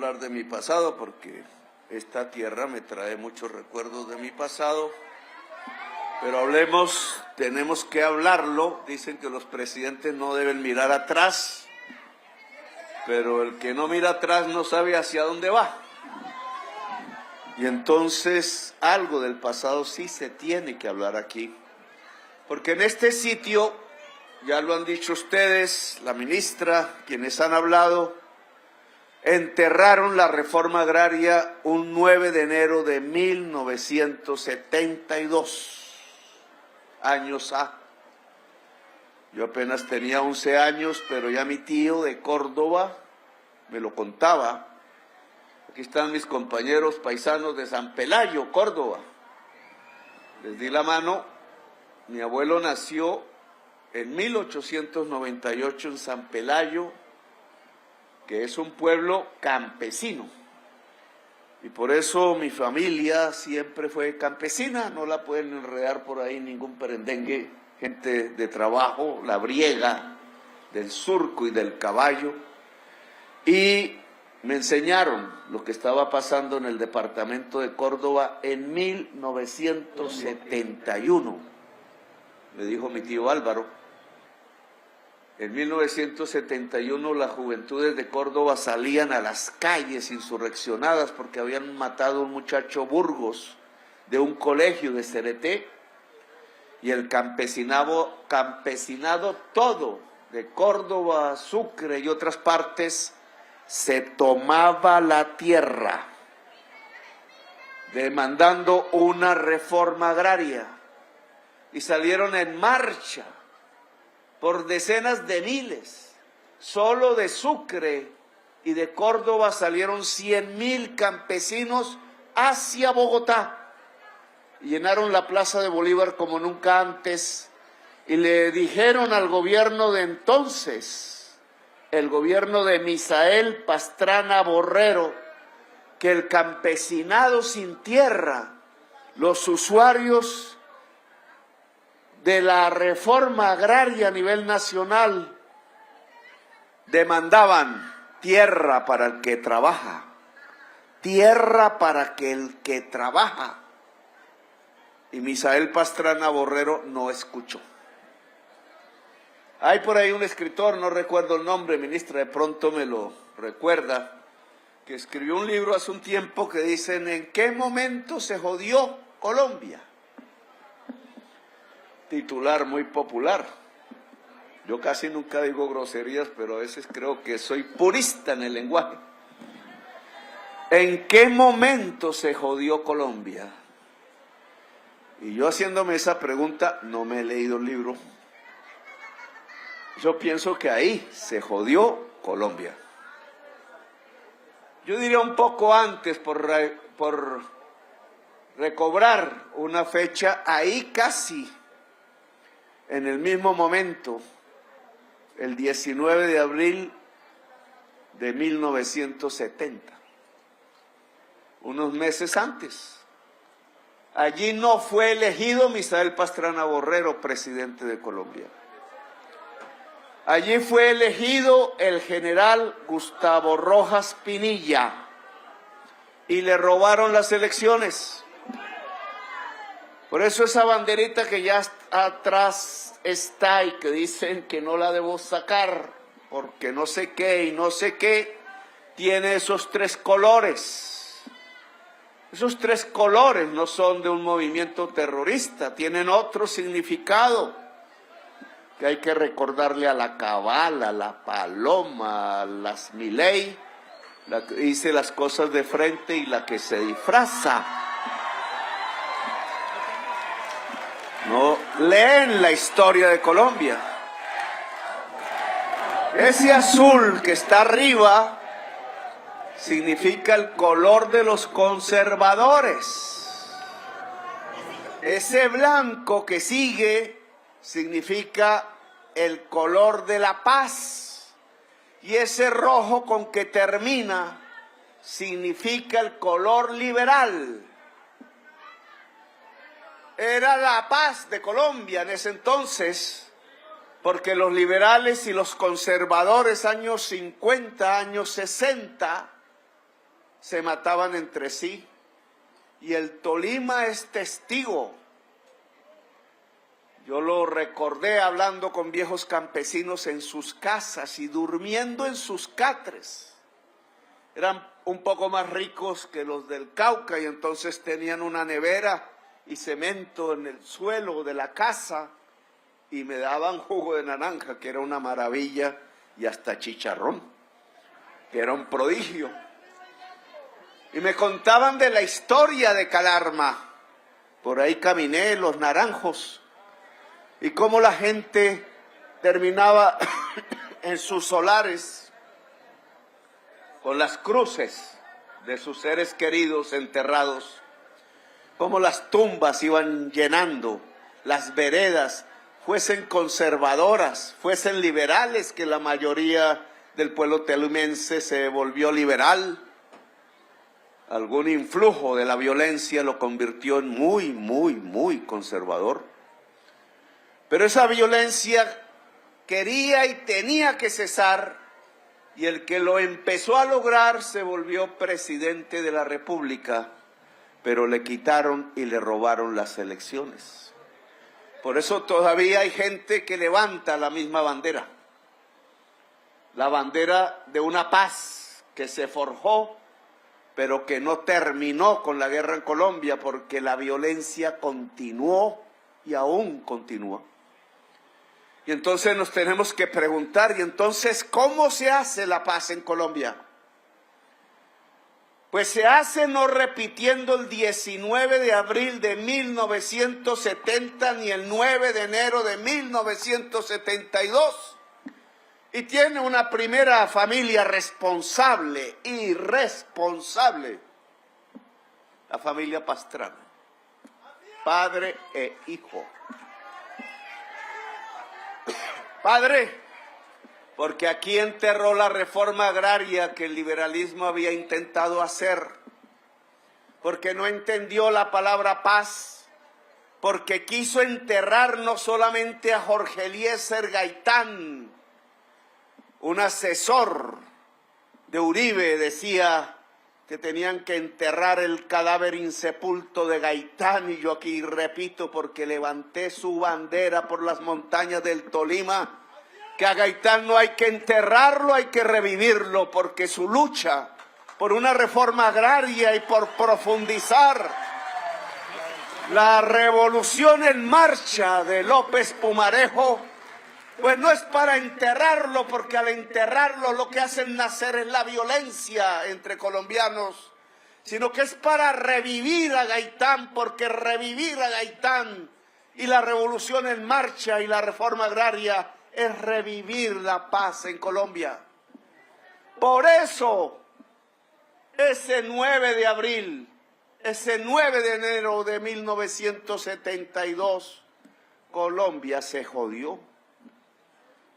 hablar de mi pasado porque esta tierra me trae muchos recuerdos de mi pasado. Pero hablemos, tenemos que hablarlo. Dicen que los presidentes no deben mirar atrás, pero el que no mira atrás no sabe hacia dónde va. Y entonces algo del pasado sí se tiene que hablar aquí. Porque en este sitio, ya lo han dicho ustedes, la ministra, quienes han hablado, enterraron la reforma agraria un 9 de enero de 1972. Años A. Yo apenas tenía 11 años, pero ya mi tío de Córdoba me lo contaba. Aquí están mis compañeros paisanos de San Pelayo, Córdoba. Les di la mano. Mi abuelo nació en 1898 en San Pelayo, que es un pueblo campesino. Y por eso mi familia siempre fue campesina, no la pueden enredar por ahí ningún perendengue, gente de trabajo, la briega, del surco y del caballo. Y me enseñaron lo que estaba pasando en el departamento de Córdoba en 1971. Me dijo mi tío Álvaro. En 1971 las juventudes de Córdoba salían a las calles insurreccionadas porque habían matado a un muchacho Burgos de un colegio de Cereté, y el campesinado todo de Córdoba, Sucre y otras partes se tomaba la tierra demandando una reforma agraria y salieron en marcha por decenas de miles. Solo de Sucre y de Córdoba salieron 100.000 campesinos hacia Bogotá. Y llenaron la Plaza de Bolívar como nunca antes y le dijeron al gobierno de entonces, el gobierno de Misael Pastrana Borrero, que el campesinado sin tierra, los usuarios de la reforma agraria a nivel nacional, demandaban tierra para el que trabaja, tierra para que el que trabaja. Y Misael Pastrana Borrero no escuchó. Hay por ahí un escritor, no recuerdo el nombre, ministra, de pronto me lo recuerda, que escribió un libro hace un tiempo que dicen ¿en qué momento se jodió Colombia? Titular muy popular. Yo casi nunca digo groserías, pero a veces creo que soy purista en el lenguaje. ¿En qué momento se jodió Colombia? Y yo haciéndome esa pregunta, no me he leído el libro. Yo pienso que ahí se jodió Colombia. Yo diría un poco antes, por recobrar una fecha, ahí casi, en el mismo momento, el 19 de abril de 1970, unos meses antes. Allí no fue elegido Misael Pastrana Borrero presidente de Colombia. Allí fue elegido el general Gustavo Rojas Pinilla y le robaron las elecciones. Por eso esa banderita que ya atrás está y que dicen que no la debo sacar porque no sé qué y no sé qué, tiene esos tres colores. Esos tres colores no son de un movimiento terrorista, tienen otro significado que hay que recordarle a la cabala, a la paloma, a las Milei, la que dice las cosas de frente y la que se disfraza. No leen la historia de Colombia. Ese azul que está arriba significa el color de los conservadores. Ese blanco que sigue significa el color de la paz. Y ese rojo con que termina significa el color liberal. Era la paz de Colombia en ese entonces, porque los liberales y los conservadores años 50, años 60, se mataban entre sí. Y el Tolima es testigo. Yo lo recordé hablando con viejos campesinos en sus casas y durmiendo en sus catres. Eran un poco más ricos que los del Cauca y entonces tenían una nevera y cemento en el suelo de la casa y me daban jugo de naranja, que era una maravilla, y hasta chicharrón, que era un prodigio. Y me contaban de la historia de Calarma. Por ahí caminé los naranjos y cómo la gente terminaba en sus solares con las cruces de sus seres queridos enterrados, cómo las tumbas iban llenando, las veredas, fuesen conservadoras, fuesen liberales, que la mayoría del pueblo tolimense se volvió liberal. Algún influjo de la violencia lo convirtió en muy conservador. Pero esa violencia quería y tenía que cesar, y el que lo empezó a lograr se volvió presidente de la República, pero le quitaron y le robaron las elecciones. Por eso todavía hay gente que levanta la misma bandera, la bandera de una paz que se forjó, pero que no terminó con la guerra en Colombia, porque la violencia continuó y aún continúa. Y entonces nos tenemos que preguntar, ¿y entonces cómo se hace la paz en Colombia? Pues se hace no repitiendo el 19 de abril de 1970 ni el 9 de enero de 1972. Y tiene una primera familia responsable y responsable, la familia Pastrana, padre e hijo. Padre, porque aquí enterró la reforma agraria que el liberalismo había intentado hacer, porque no entendió la palabra paz, porque quiso enterrar no solamente a Jorge Eliezer Gaitán, un asesor de Uribe decía que tenían que enterrar el cadáver insepulto de Gaitán, y yo aquí repito, porque levanté su bandera por las montañas del Tolima, que a Gaitán no hay que enterrarlo, hay que revivirlo, porque su lucha por una reforma agraria y por profundizar la revolución en marcha de López Pumarejo, pues no es para enterrarlo, porque al enterrarlo lo que hacen nacer es la violencia entre colombianos, sino que es para revivir a Gaitán, porque revivir a Gaitán y la revolución en marcha y la reforma agraria es revivir la paz en Colombia. Por eso, ese 9 de abril, ese 9 de enero de 1972, Colombia se jodió,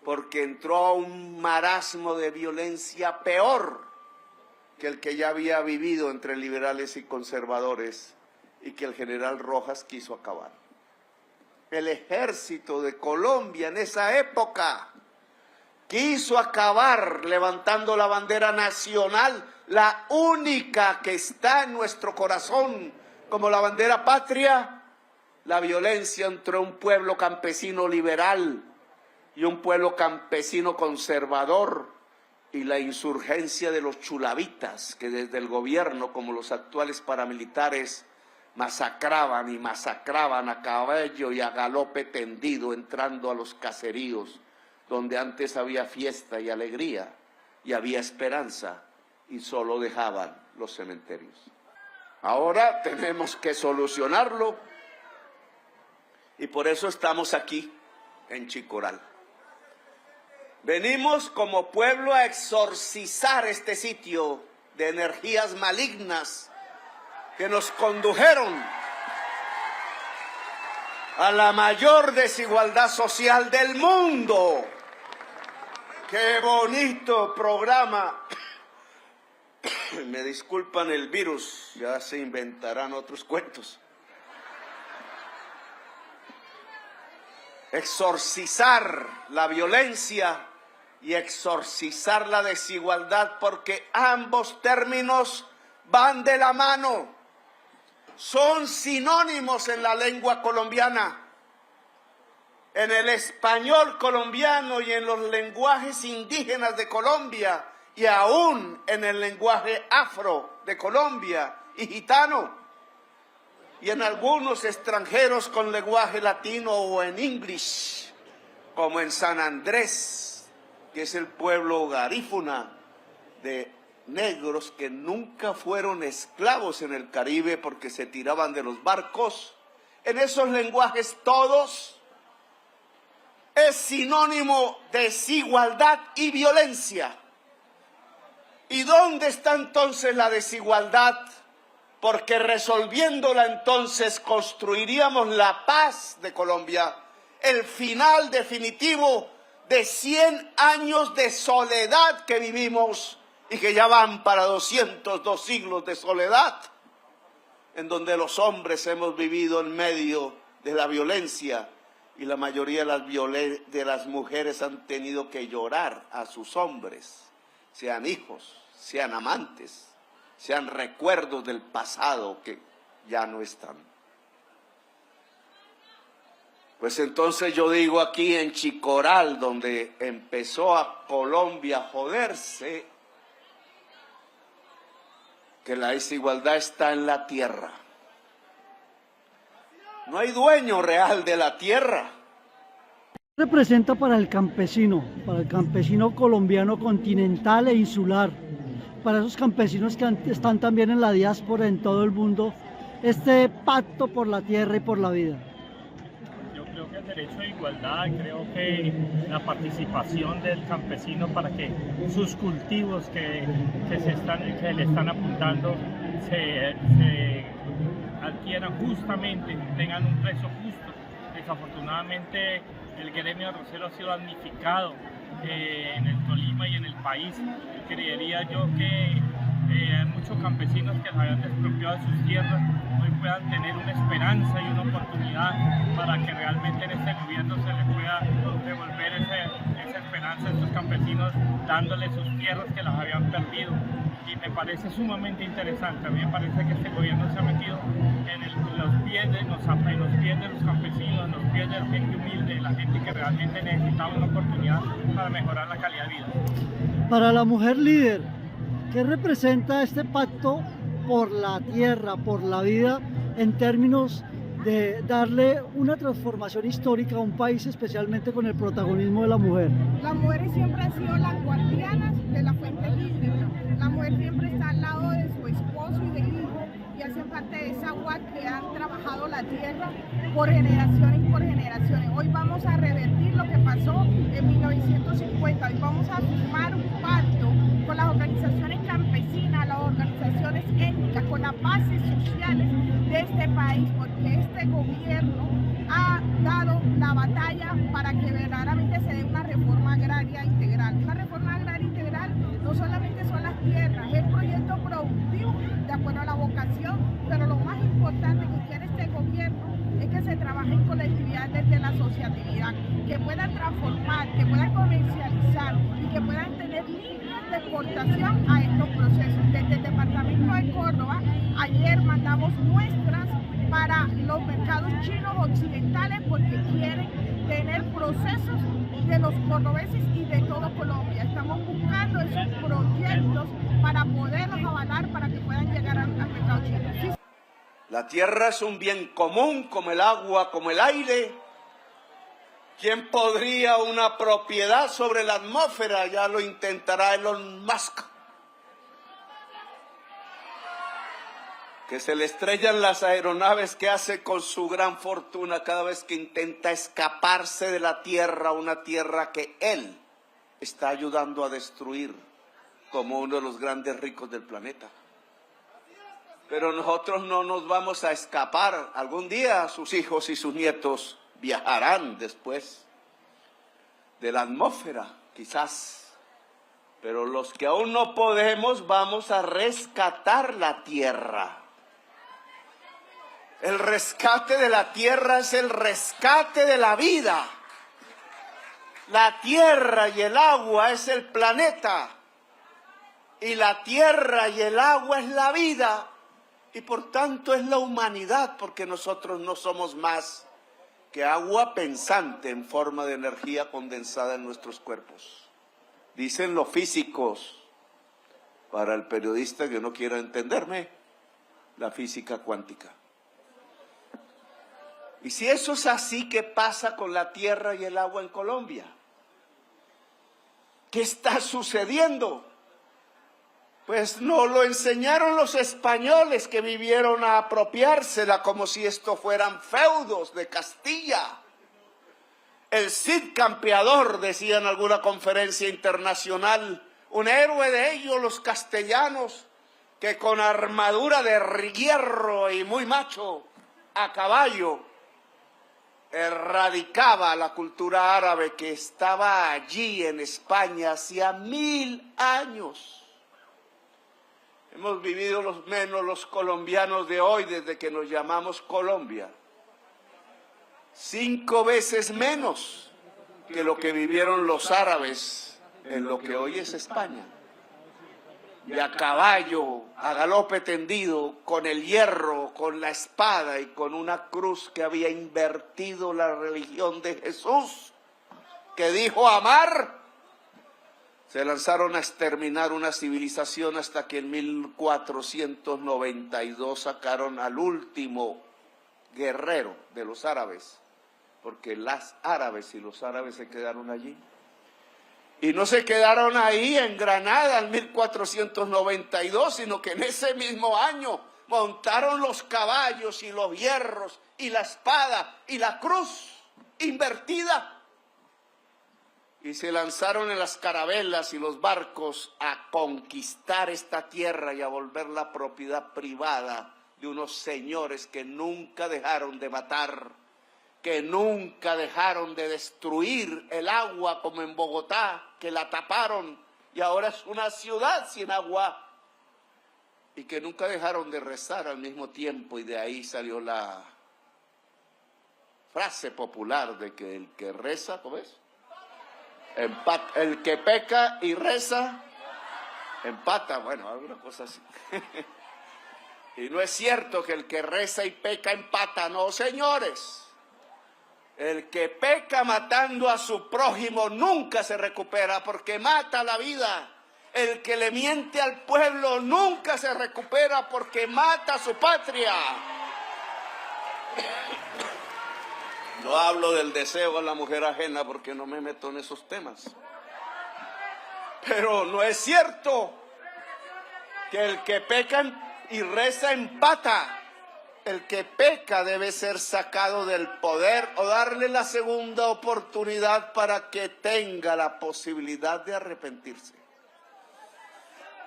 porque entró a un marasmo de violencia peor que el que ya había vivido entre liberales y conservadores y que el general Rojas quiso acabar. El ejército de Colombia en esa época quiso acabar levantando la bandera nacional, la única que está en nuestro corazón como la bandera patria, la violencia entre un pueblo campesino liberal y un pueblo campesino conservador, y la insurgencia de los chulavitas, que desde el gobierno, como los actuales paramilitares, masacraban y masacraban a caballo y a galope tendido, entrando a los caseríos, donde antes había fiesta y alegría, y había esperanza, y solo dejaban los cementerios. Ahora tenemos que solucionarlo, y por eso estamos aquí, en Chicoral. Venimos como pueblo a exorcizar este sitio de energías malignas que nos condujeron a la mayor desigualdad social del mundo. ¡Qué bonito programa! Me disculpan el virus, ya se inventarán otros cuentos. Exorcizar la violencia y exorcizar la desigualdad, porque ambos términos van de la mano, son sinónimos en la lengua colombiana, en el español colombiano y en los lenguajes indígenas de Colombia y aún en el lenguaje afro de Colombia y gitano y en algunos extranjeros con lenguaje latino o en English, como en San Andrés, que es el pueblo garífuna de negros que nunca fueron esclavos en el Caribe porque se tiraban de los barcos. En esos lenguajes todos es sinónimo de desigualdad y violencia. ¿Y dónde está entonces la desigualdad? Porque resolviéndola entonces construiríamos la paz de Colombia, el final definitivo de 100 años de soledad que vivimos y que ya van para 202 siglos de soledad, en donde los hombres hemos vivido en medio de la violencia y la mayoría de las mujeres han tenido que llorar a sus hombres, sean hijos, sean amantes, sean recuerdos del pasado que ya no están. Pues entonces yo digo aquí en Chicoral, donde empezó a Colombia a joderse, que la desigualdad está en la tierra. No hay dueño real de la tierra. ¿Qué representa para el campesino colombiano continental e insular, para esos campesinos que están también en la diáspora en todo el mundo, este pacto por la tierra y por la vida? Yo creo que el derecho a igualdad, creo que la participación del campesino para que sus cultivos que le están apuntando se adquieran justamente, tengan un precio justo. Desafortunadamente el gremio arrocero ha sido damnificado en el Tolima y en el país. Creería yo que hay muchos campesinos que se habían expropiado de sus tierras hoy puedan tener una esperanza y una oportunidad para que realmente en este gobierno se les pueda devolver esa esperanza a estos campesinos, dándoles sus tierras que las habían perdido. Y me parece sumamente interesante. A mí me parece que este gobierno se ha metido en los pies de los campesinos, en los pies de la gente humilde, la gente que realmente necesitaba una oportunidad para mejorar la calidad de vida. Para la mujer líder, ¿qué representa este pacto por la tierra, por la vida, en términos de darle una transformación histórica a un país, especialmente con el protagonismo de la mujer? Las mujeres siempre han sido las guardianas de la fuente hídrica. La mujer siempre está al lado de su esposo y del hijo y hacen parte de esa agua que han trabajado la tierra por generaciones y por generaciones. Hoy vamos a revertir lo que pasó en 1950. Hoy vamos a firmar un pacto con las organizaciones campesinas, las organizaciones étnicas, con las bases sociales de este país, porque este gobierno ha dado la batalla para que verdaderamente se dé una reforma agraria integral. Una reforma agraria integral no solamente son las tierras, es el proyecto productivo de acuerdo a la vocación, pero lo más importante que quiere este gobierno es que se trabaje en colectividad desde la asociatividad, que puedan transformar, que puedan comercializar y que puedan tener líneas de exportación a estos procesos. Desde el departamento de Córdoba, ayer mandamos muestras para los mercados chinos occidentales porque quieren tener procesos de los cordobeses y de todo Colombia. Estamos buscando esos proyectos para poderlos avalar para que puedan llegar al mercado chino. Sí. La tierra es un bien común como el agua, como el aire. ¿Quién podría una propiedad sobre la atmósfera? Ya lo intentará Elon Musk. Que se le estrellan las aeronaves que hace con su gran fortuna cada vez que intenta escaparse de la tierra, una tierra que él está ayudando a destruir como uno de los grandes ricos del planeta. Pero nosotros no nos vamos a escapar. Algún día sus hijos y sus nietos viajarán después de la atmósfera, quizás. Pero los que aún no podemos, vamos a rescatar la tierra. El rescate de la tierra es el rescate de la vida. La tierra y el agua es el planeta. y la tierra y el agua es la vida, y por tanto es la humanidad, porque nosotros no somos más que agua pensante en forma de energía condensada en nuestros cuerpos. Dicen los físicos, para el periodista que no quiera entenderme, la física cuántica. Y si eso es así, ¿qué pasa con la tierra y el agua en Colombia? ¿Qué está sucediendo? Pues nos lo enseñaron los españoles que vivieron a apropiársela como si esto fueran feudos de Castilla. El Cid campeador, decía en alguna conferencia internacional, un héroe de ellos, los castellanos, que con armadura de hierro y muy macho, a caballo, erradicaba la cultura árabe que estaba allí en España hacía 1000 años. Hemos vivido los colombianos de hoy, desde que nos llamamos Colombia, 5 veces menos que lo que vivieron los árabes en lo que hoy es España. Y a caballo, a galope tendido, con el hierro, con la espada y con una cruz que había invertido la religión de Jesús, que dijo amar, se lanzaron a exterminar una civilización hasta que en 1492 sacaron al último guerrero de los árabes, porque las árabes y los árabes se quedaron allí. Y no se quedaron ahí en Granada en 1492, sino que en ese mismo año montaron los caballos y los hierros y la espada y la cruz invertida. Y se lanzaron en las carabelas y los barcos a conquistar esta tierra y a volverla propiedad privada de unos señores que nunca dejaron de matar, que nunca dejaron de destruir el agua como en Bogotá, que la taparon y ahora es una ciudad sin agua, y que nunca dejaron de rezar al mismo tiempo, y de ahí salió la frase popular de que el que reza, ¿cómo es? Empata. El que peca y reza, empata, bueno, alguna cosa así. Y no es cierto que el que reza y peca empata, no, señores. El que peca matando a su prójimo nunca se recupera porque mata la vida. El que le miente al pueblo nunca se recupera porque mata a su patria. No hablo del deseo a la mujer ajena porque no me meto en esos temas. Pero no es cierto que el que peca y reza empata. El que peca debe ser sacado del poder o darle la segunda oportunidad para que tenga la posibilidad de arrepentirse.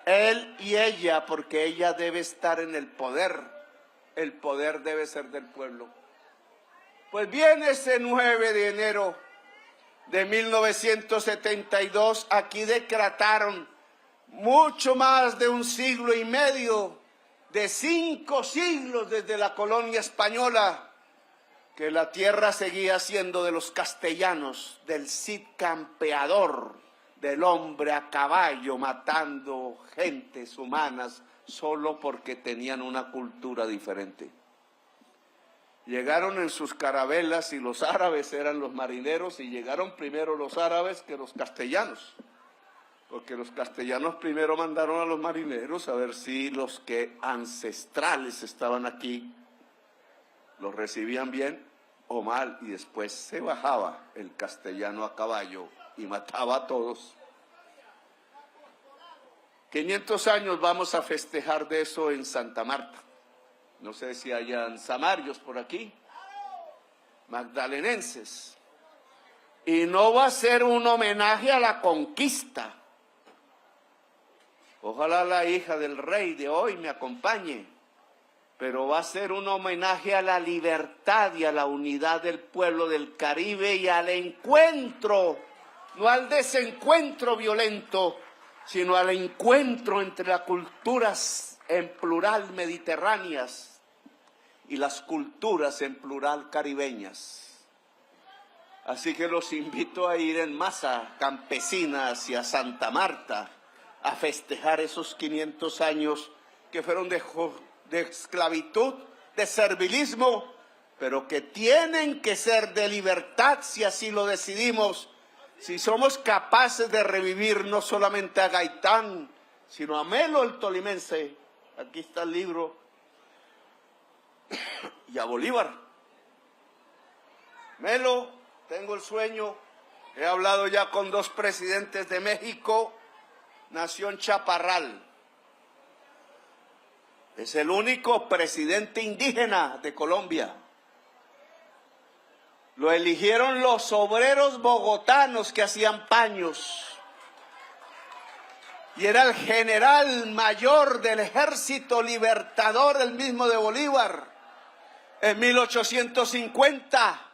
Él y ella, porque ella debe estar en el poder debe ser del pueblo. Pues bien, ese 9 de enero de 1972, aquí decretaron mucho más de un siglo y medio, de 5 siglos desde la colonia española, que la tierra seguía siendo de los castellanos, del Cid campeador, del hombre a caballo matando gentes humanas solo porque tenían una cultura diferente. Llegaron en sus carabelas y los árabes eran los marineros, y llegaron primero los árabes que los castellanos. Porque los castellanos primero mandaron a los marineros a ver si los que ancestrales estaban aquí los recibían bien o mal, y después se bajaba el castellano a caballo y mataba a todos. 500 años vamos a festejar de eso en Santa Marta. No sé si hayan samarios por aquí, magdalenenses. Y no va a ser un homenaje a la conquista. Ojalá la hija del rey de hoy me acompañe, pero va a ser un homenaje a la libertad y a la unidad del pueblo del Caribe y al encuentro, no al desencuentro violento, sino al encuentro entre las culturas en plural mediterráneas y las culturas en plural caribeñas. Así que los invito a ir en masa campesina hacia Santa Marta, a festejar esos 500 años que fueron de esclavitud, de servilismo, pero que tienen que ser de libertad si así lo decidimos, si somos capaces de revivir no solamente a Gaitán, sino a Melo el tolimense, aquí está el libro, y a Bolívar. Melo, tengo el sueño, he hablado ya con 2 presidentes de México, nació en Chaparral. Es el único presidente indígena de Colombia. Lo eligieron los obreros bogotanos que hacían paños. Y era el general mayor del Ejército Libertador, el mismo de Bolívar, en 1850.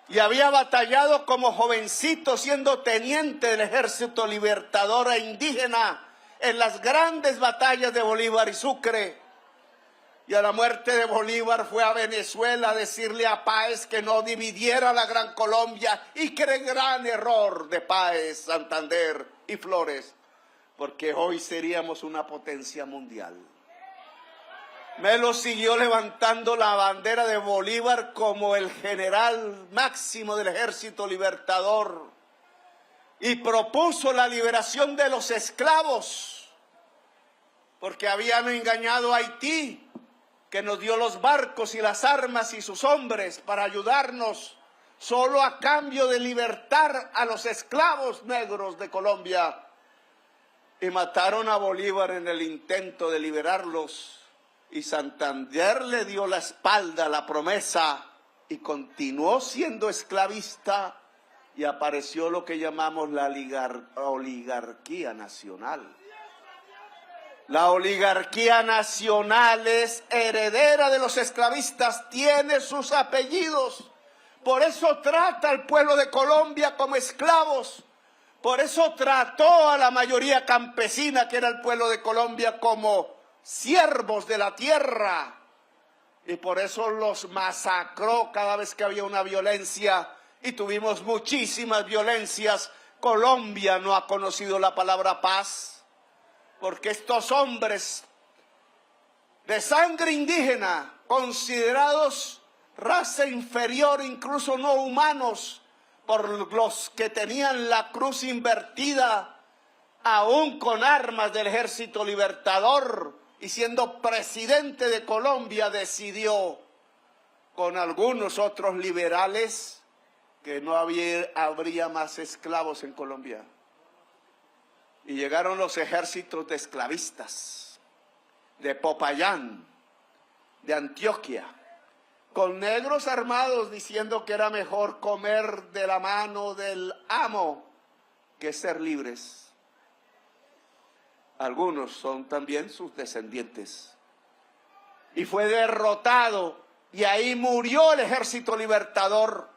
Y había batallado como jovencito, siendo teniente del Ejército Libertador e indígena en las grandes batallas de Bolívar y Sucre. Y a la muerte de Bolívar fue a Venezuela a decirle a Páez que no dividiera la Gran Colombia, y qué gran error de Páez, Santander y Flores, porque hoy seríamos una potencia mundial. Melo siguió levantando la bandera de Bolívar como el general máximo del Ejército Libertador y propuso la liberación de los esclavos, porque habían engañado a Haití, que nos dio los barcos y las armas y sus hombres para ayudarnos, solo a cambio de libertar a los esclavos negros de Colombia. Y mataron a Bolívar en el intento de liberarlos. Y Santander le dio la espalda a la promesa y continuó siendo esclavista, y apareció lo que llamamos la oligarquía nacional. La oligarquía nacional es heredera de los esclavistas, tiene sus apellidos. Por eso trata al pueblo de Colombia como esclavos. Por eso trató a la mayoría campesina, que era el pueblo de Colombia, como siervos de la tierra. Y por eso los masacró cada vez que había una violencia. Y tuvimos muchísimas violencias. Colombia no ha conocido la palabra paz, porque estos hombres de sangre indígena, considerados raza inferior, incluso no humanos, por los que tenían la cruz invertida, aún con armas del Ejército Libertador, y siendo presidente de Colombia, decidió con algunos otros liberales que no habría más esclavos en Colombia. Y llegaron los ejércitos de esclavistas, de Popayán, de Antioquia, con negros armados diciendo que era mejor comer de la mano del amo que ser libres. Algunos son también sus descendientes. Y fue derrotado, y ahí murió el Ejército Libertador.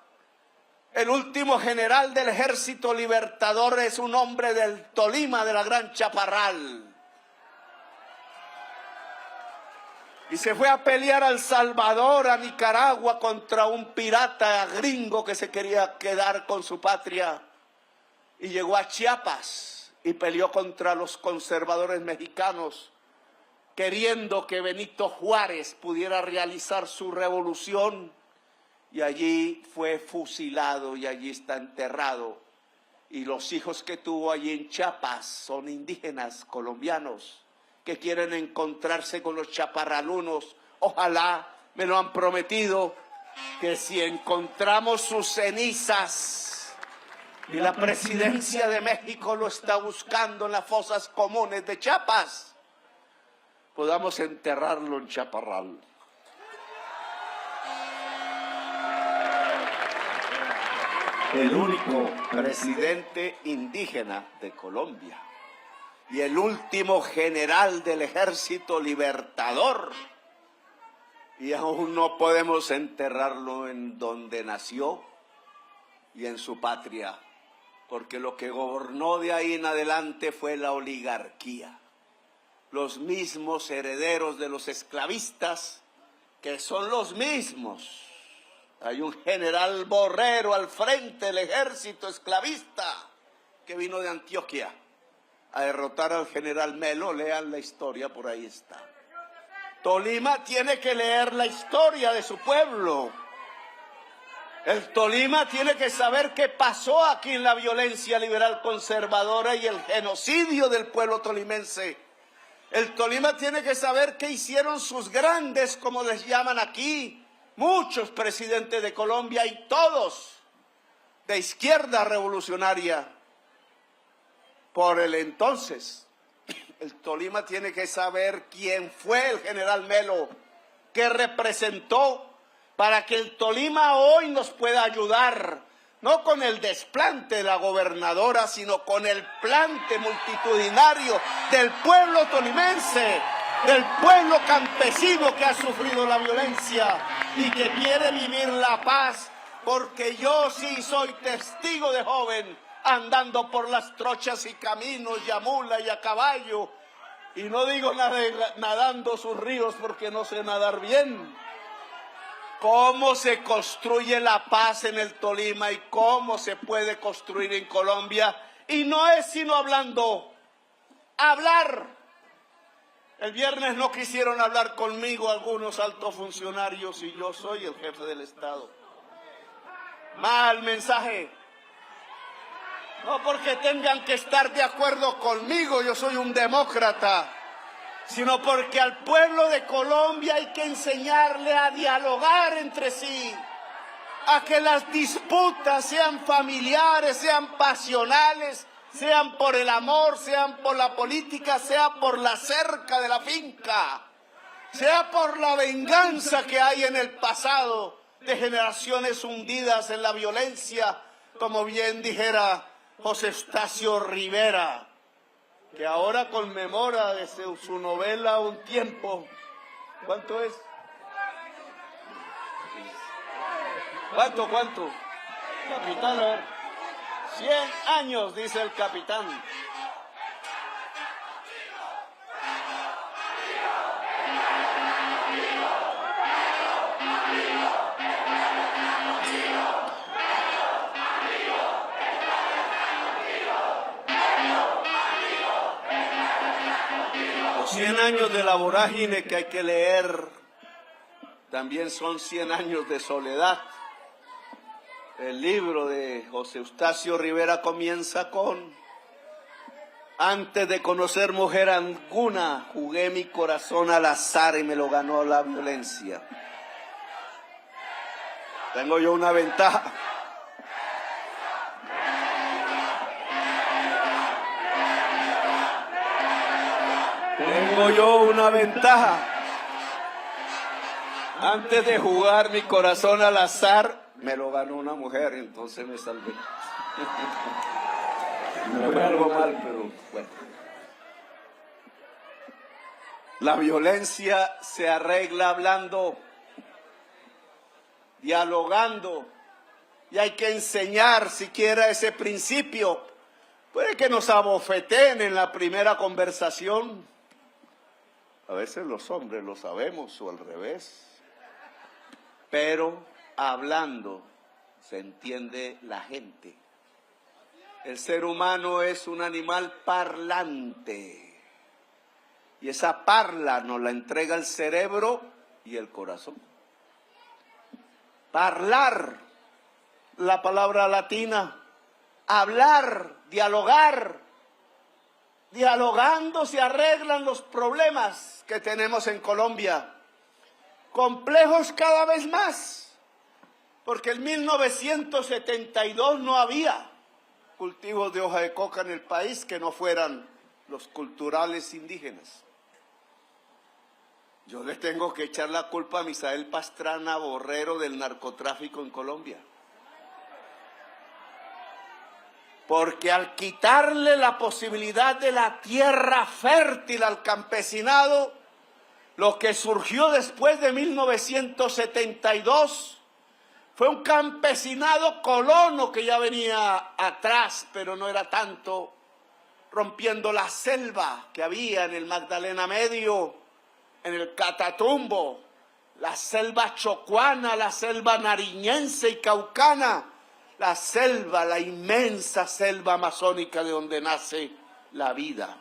El último general del Ejército Libertador es un hombre del Tolima, de la Gran Chaparral. Y se fue a pelear a El Salvador, a Nicaragua, contra un pirata gringo que se quería quedar con su patria. Y llegó a Chiapas y peleó contra los conservadores mexicanos, queriendo que Benito Juárez pudiera realizar su revolución. Y allí fue fusilado y allí está enterrado. Y los hijos que tuvo allí en Chiapas son indígenas colombianos que quieren encontrarse con los chaparralunos. Ojalá, me lo han prometido, que si encontramos sus cenizas, y la presidencia de México lo está buscando en las fosas comunes de Chiapas, podamos enterrarlo en Chaparral. El único presidente indígena de Colombia y el último general del Ejército Libertador, y aún no podemos enterrarlo en donde nació y en su patria, porque lo que gobernó de ahí en adelante fue la oligarquía, los mismos herederos de los esclavistas, que son los mismos. Hay un general Borrero al frente del ejército esclavista que vino de Antioquia a derrotar al general Melo. Lean la historia, por ahí está. Tolima tiene que leer la historia de su pueblo. El Tolima tiene que saber qué pasó aquí en la violencia liberal conservadora y el genocidio del pueblo tolimense. El Tolima tiene que saber qué hicieron sus grandes, como les llaman aquí, muchos presidentes de Colombia y todos de izquierda revolucionaria. Por el entonces, el Tolima tiene que saber quién fue el general Melo, qué representó, para que el Tolima hoy nos pueda ayudar, no con el desplante de la gobernadora, sino con el plante multitudinario del pueblo tolimense, del pueblo campesino que ha sufrido la violencia y que quiere vivir la paz, porque yo sí soy testigo de joven, andando por las trochas y caminos, y a mula y a caballo, y no digo nadando sus ríos porque no sé nadar bien. Cómo se construye la paz en el Tolima y cómo se puede construir en Colombia. Y no es sino hablando, hablar. El viernes no quisieron hablar conmigo algunos altos funcionarios y yo soy el jefe del Estado. Mal mensaje. No porque tengan que estar de acuerdo conmigo, yo soy un demócrata, sino porque al pueblo de Colombia hay que enseñarle a dialogar entre sí, a que las disputas sean familiares, sean pasionales, sean por el amor, sean por la política, sea por la cerca de la finca, sea por la venganza que hay en el pasado de generaciones hundidas en la violencia, como bien dijera José Eustacio Rivera, que ahora conmemora desde su novela Un Tiempo. ¿Cuánto es? ¿Cuánto? Capitán, a ver. 100 años, dice el capitán. Los 100 años de la vorágine que hay que leer también son 100 años de soledad. El libro de José Eustacio Rivera comienza con: antes de conocer mujer alguna, jugué mi corazón al azar y me lo ganó la violencia. Tengo yo una ventaja. Tengo yo una ventaja. Antes de jugar mi corazón al azar, me lo ganó una mujer, entonces me salvé. Me fue algo mal, pero bueno. La violencia se arregla hablando, dialogando, y hay que enseñar siquiera ese principio. Puede que nos abofeteen en la primera conversación. A veces los hombres lo sabemos o al revés. Pero hablando se entiende la gente. El ser humano es un animal parlante. Y esa parla nos la entrega el cerebro y el corazón. Parlar, la palabra latina. Hablar, dialogar. Dialogando se arreglan los problemas que tenemos en Colombia. Complejos cada vez más, porque en 1972 no había cultivos de hoja de coca en el país que no fueran los culturales indígenas. Yo le tengo que echar la culpa a Misael Pastrana Borrero del narcotráfico en Colombia. Porque al quitarle la posibilidad de la tierra fértil al campesinado, lo que surgió después de 1972 fue un campesinado colono que ya venía atrás, pero no era tanto, rompiendo la selva que había en el Magdalena Medio, en el Catatumbo, la selva chocuana, la selva nariñense y caucana, la selva, la inmensa selva amazónica de donde nace la vida,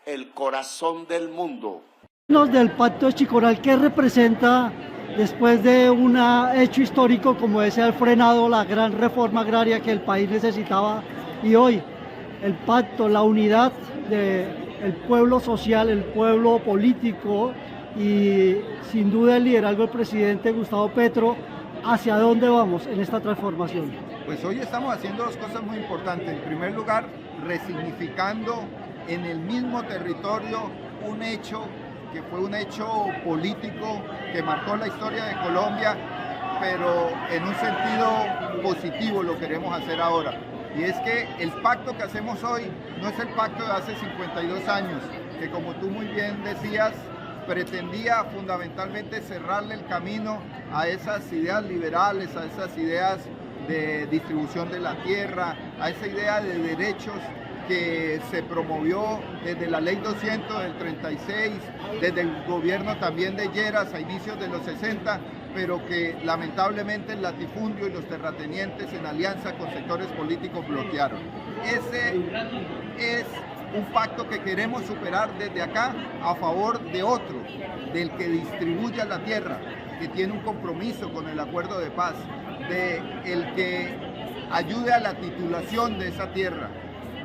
el corazón del mundo. Del Pacto de Chicoral, ¿qué representa después de un hecho histórico como ese haber frenado la gran reforma agraria que el país necesitaba? Y hoy el pacto, la unidad del pueblo social, el pueblo político y sin duda el liderazgo del presidente Gustavo Petro, ¿hacia dónde vamos en esta transformación? Pues hoy estamos haciendo dos cosas muy importantes. En primer lugar, resignificando en el mismo territorio un hecho que fue un hecho político que marcó la historia de Colombia, pero en un sentido positivo lo queremos hacer ahora. Y es que el pacto que hacemos hoy no es el pacto de hace 52 años, que como tú muy bien decías, pretendía fundamentalmente cerrarle el camino a esas ideas liberales, a esas ideas de distribución de la tierra, a esa idea de derechos que se promovió desde la Ley 200 del 36, desde el gobierno también de Lleras a inicios de los 60, pero que lamentablemente el latifundio y los terratenientes en alianza con sectores políticos bloquearon. Ese es un pacto que queremos superar desde acá a favor de otro, del que distribuya la tierra, que tiene un compromiso con el acuerdo de paz, del que ayude a la titulación de esa tierra,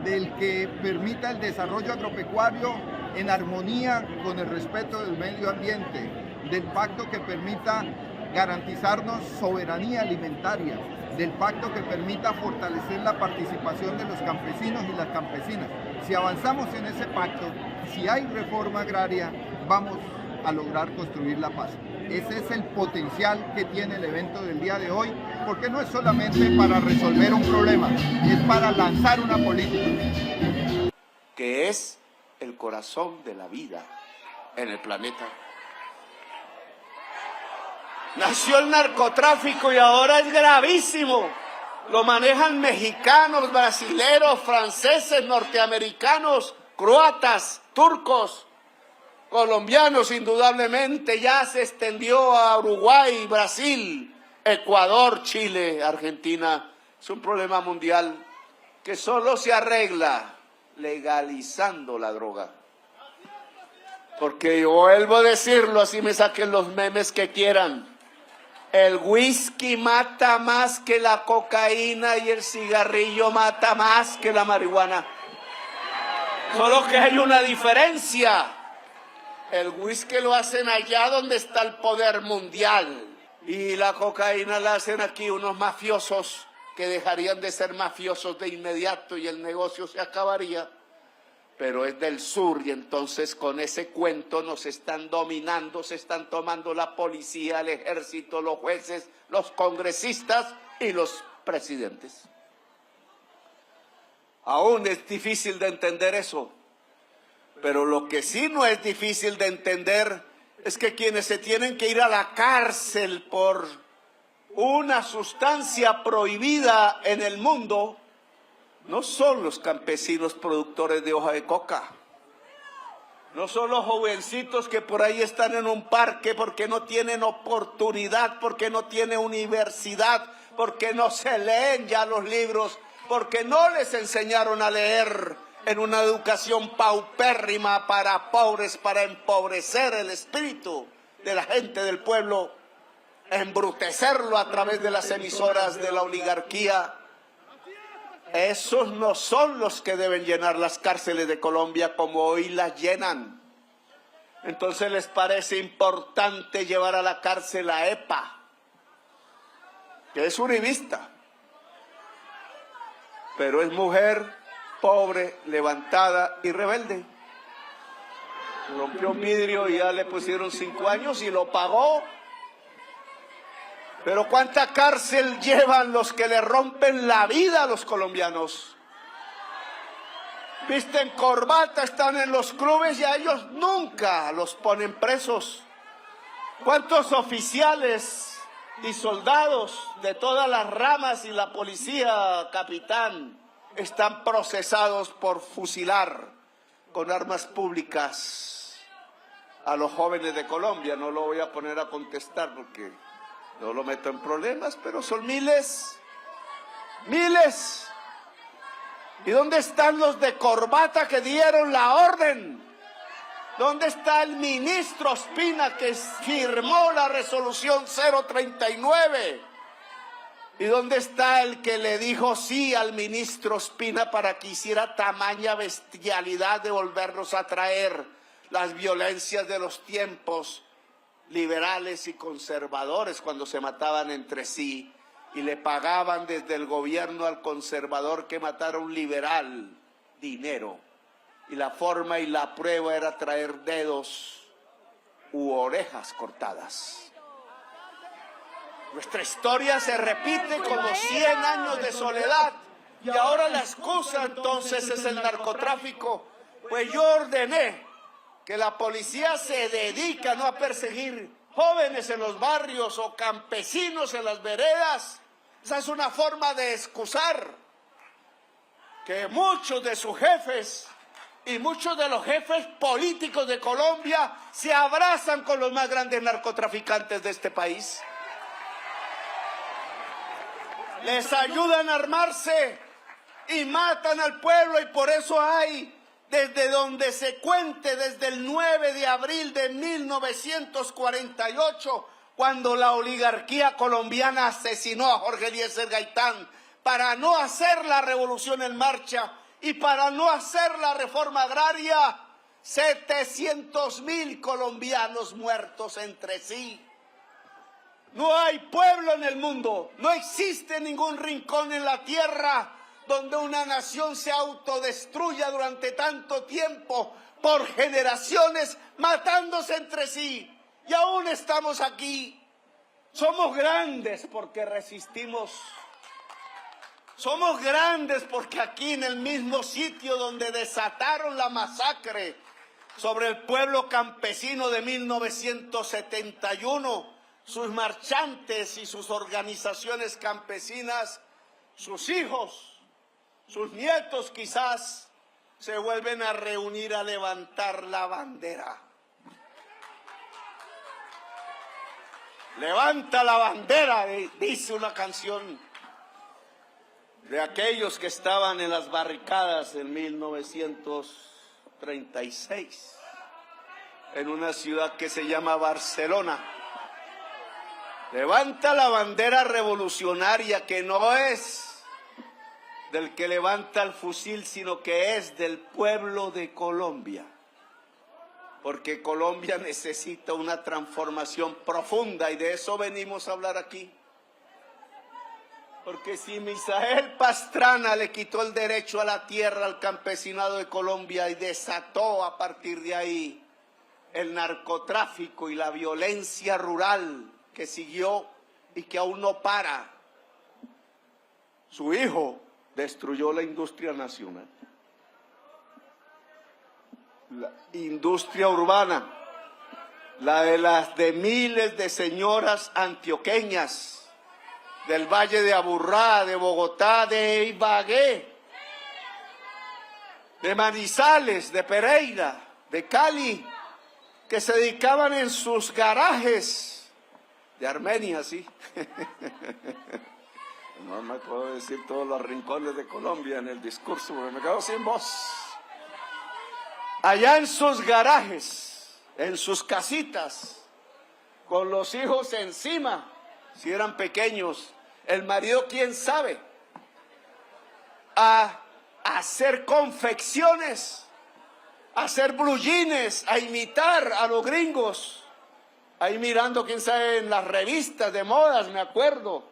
del que permita el desarrollo agropecuario en armonía con el respeto del medio ambiente, del pacto que permita garantizarnos soberanía alimentaria, del pacto que permita fortalecer la participación de los campesinos y las campesinas. Si avanzamos en ese pacto, si hay reforma agraria, vamos a lograr construir la paz. Ese es el potencial que tiene el evento del día de hoy, porque no es solamente para resolver un problema, es para lanzar una política. Que es el corazón de la vida en el planeta. Nació el narcotráfico y ahora es gravísimo. Lo manejan mexicanos, brasileros, franceses, norteamericanos, croatas, turcos, colombianos indudablemente. Ya se extendió a Uruguay, Brasil, Ecuador, Chile, Argentina. Es un problema mundial que solo se arregla legalizando la droga. Porque yo vuelvo a decirlo, así me saquen los memes que quieran. El whisky mata más que la cocaína y el cigarrillo mata más que la marihuana. Solo que hay una diferencia. El whisky lo hacen allá donde está el poder mundial. Y la cocaína la hacen aquí unos mafiosos que dejarían de ser mafiosos de inmediato y el negocio se acabaría. Pero es del sur y entonces con ese cuento nos están dominando, se están tomando la policía, el ejército, los jueces, los congresistas y los presidentes. Aún es difícil de entender eso, pero lo que sí no es difícil de entender es que quienes se tienen que ir a la cárcel por una sustancia prohibida en el mundo no son los campesinos productores de hoja de coca, no son los jovencitos que por ahí están en un parque porque no tienen oportunidad, porque no tienen universidad, porque no se leen ya los libros, porque no les enseñaron a leer en una educación paupérrima para pobres, para empobrecer el espíritu de la gente del pueblo, embrutecerlo a través de las emisoras de la oligarquía. Esos no son los que deben llenar las cárceles de Colombia como hoy las llenan. Entonces les parece importante llevar a la cárcel a EPA, que es uribista, pero es mujer pobre, levantada y rebelde. Rompió un vidrio y ya le pusieron 5 años y lo pagó. Pero ¿cuánta cárcel llevan los que le rompen la vida a los colombianos? Visten corbata, están en los clubes y a ellos nunca los ponen presos. ¿Cuántos oficiales y soldados de todas las ramas y la policía, capitán, están procesados por fusilar con armas públicas a los jóvenes de Colombia? No lo voy a poner a contestar porque no lo meto en problemas, pero son miles, miles. ¿Y dónde están los de corbata que dieron la orden? ¿Dónde está el ministro Ospina que firmó la resolución 039? ¿Y dónde está el que le dijo sí al ministro Ospina para que hiciera tamaña bestialidad de volvernos a traer las violencias de los tiempos liberales y conservadores cuando se mataban entre sí y le pagaban desde el gobierno al conservador que matara a un liberal dinero? Y la forma y la prueba era traer dedos u orejas cortadas. Nuestra historia se repite como 100 años de soledad y ahora la excusa entonces es el narcotráfico. Pues yo ordené que la policía se dedique no a perseguir jóvenes en los barrios o campesinos en las veredas. Esa es una forma de excusar que muchos de sus jefes y muchos de los jefes políticos de Colombia se abrazan con los más grandes narcotraficantes de este país. Les ayudan a armarse y matan al pueblo, y por eso hay, desde donde se cuente, desde el 9 de abril de 1948, cuando la oligarquía colombiana asesinó a Jorge Eliezer Gaitán para no hacer la revolución en marcha y para no hacer la reforma agraria, 700.000 colombianos muertos entre sí. No hay pueblo en el mundo, no existe ningún rincón en la tierra donde una nación se autodestruya durante tanto tiempo, por generaciones, matándose entre sí. Y aún estamos aquí. Somos grandes porque resistimos. Somos grandes porque aquí, en el mismo sitio donde desataron la masacre sobre el pueblo campesino de 1971, sus marchantes y sus organizaciones campesinas, sus hijos, sus nietos quizás, se vuelven a reunir a levantar la bandera. Levanta la bandera, dice una canción de aquellos que estaban en las barricadas en 1936, en una ciudad que se llama Barcelona. Levanta la bandera revolucionaria, que no es del que levanta el fusil, sino que es del pueblo de Colombia. Porque Colombia necesita una transformación profunda, y de eso venimos a hablar aquí. Porque si Misael Pastrana le quitó el derecho a la tierra al campesinado de Colombia y desató a partir de ahí el narcotráfico y la violencia rural que siguió y que aún no para, su hijo destruyó la industria nacional, la industria urbana, la de las de miles de señoras antioqueñas del Valle de Aburrá, de Bogotá, de Ibagué, de Manizales, de Pereira, de Cali, que se dedicaban en sus garajes, de Armenia, sí. No me puedo decir todos los rincones de Colombia en el discurso, porque me quedo sin voz. Allá en sus garajes, en sus casitas, con los hijos encima, si eran pequeños, el marido quién sabe, a hacer confecciones, a hacer blue jeans, a imitar a los gringos, ahí mirando quién sabe en las revistas de modas, me acuerdo,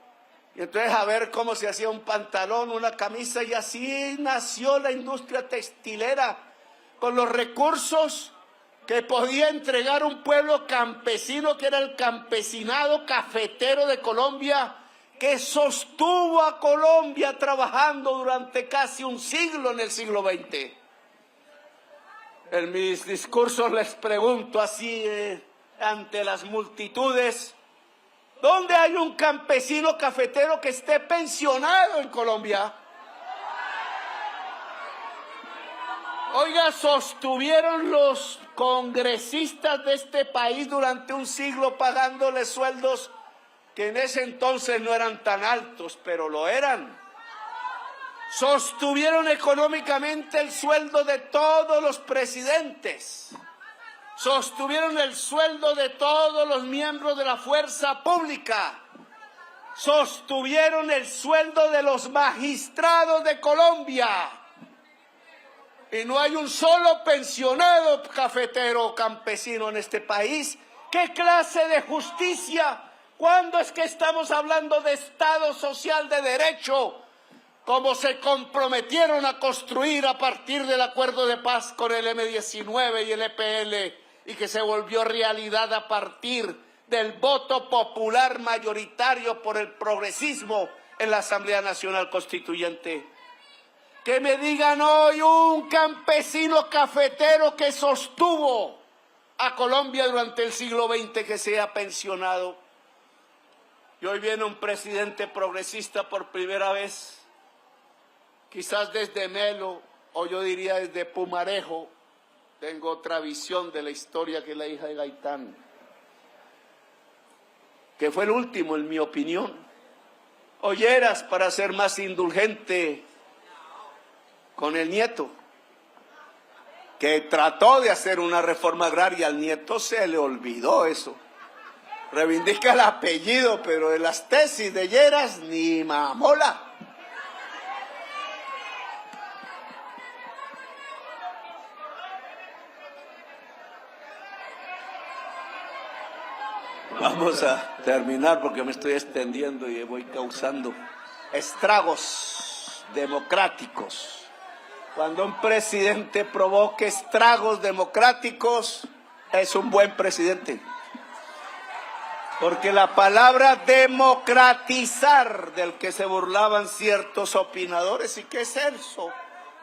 y entonces a ver cómo se hacía un pantalón, una camisa, y así nació la industria textilera, con los recursos que podía entregar un pueblo campesino, que era el campesinado cafetero de Colombia, que sostuvo a Colombia trabajando durante casi un siglo en el siglo XX. En mis discursos les pregunto así ante las multitudes, ¿dónde hay un campesino cafetero que esté pensionado en Colombia? Oiga, sostuvieron los congresistas de este país durante un siglo pagándoles sueldos que en ese entonces no eran tan altos, pero lo eran. Sostuvieron económicamente el sueldo de todos los presidentes. Sostuvieron el sueldo de todos los miembros de la fuerza pública. Sostuvieron el sueldo de los magistrados de Colombia. Y no hay un solo pensionado cafetero o campesino en este país. ¿Qué clase de justicia? ¿Cuándo es que estamos hablando de Estado social de derecho? Como se comprometieron a construir a partir del acuerdo de paz con el M-19 y el EPL, y que se volvió realidad a partir del voto popular mayoritario por el progresismo en la Asamblea Nacional Constituyente. Que me digan hoy un campesino cafetero que sostuvo a Colombia durante el siglo XX que sea pensionado. Y hoy viene un presidente progresista por primera vez, quizás desde Melo, o yo diría desde Pumarejo. Tengo otra visión de la historia que la hija de Gaitán, que fue el último en mi opinión. Olleras, para ser más indulgente con el nieto, que trató de hacer una reforma agraria, al nieto se le olvidó eso. Reivindica el apellido, pero de las tesis de Lleras ni mamola. Vamos a terminar porque me estoy extendiendo y voy causando estragos democráticos. Cuando un presidente provoque estragos democráticos, es un buen presidente. Porque la palabra democratizar, del que se burlaban ciertos opinadores, ¿y qué es eso?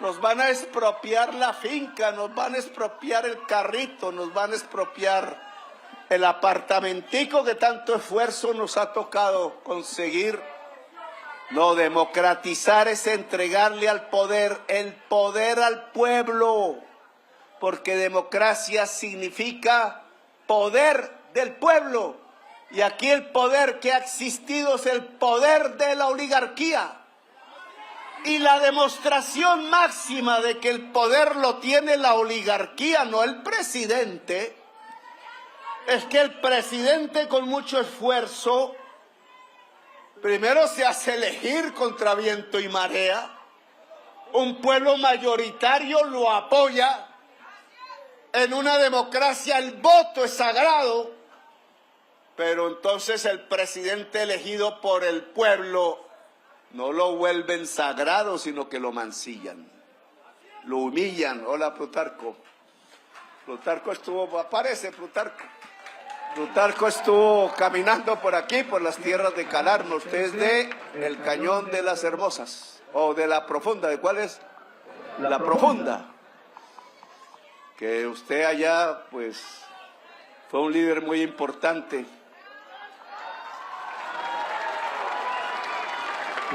Nos van a expropiar la finca, nos van a expropiar el carrito, nos van a expropiar el apartamentico que tanto esfuerzo nos ha tocado conseguir. No, democratizar es entregarle al poder, el poder al pueblo, porque democracia significa poder del pueblo. Y aquí el poder que ha existido es el poder de la oligarquía. Y la demostración máxima de que el poder lo tiene la oligarquía, no el presidente, es que el presidente con mucho esfuerzo primero se hace elegir contra viento y marea, un pueblo mayoritario lo apoya, en una democracia el voto es sagrado, pero entonces el presidente elegido por el pueblo no lo vuelven sagrado, sino que lo mancillan, lo humillan. Hola, Plutarco. Plutarco estuvo, aparece Plutarco. Plutarco estuvo caminando por aquí, por las tierras de Calarno. Usted es de el Cañón de las Hermosas, o de la Profunda. ¿De cuál es? La Profunda. Que usted allá, pues, fue un líder muy importante.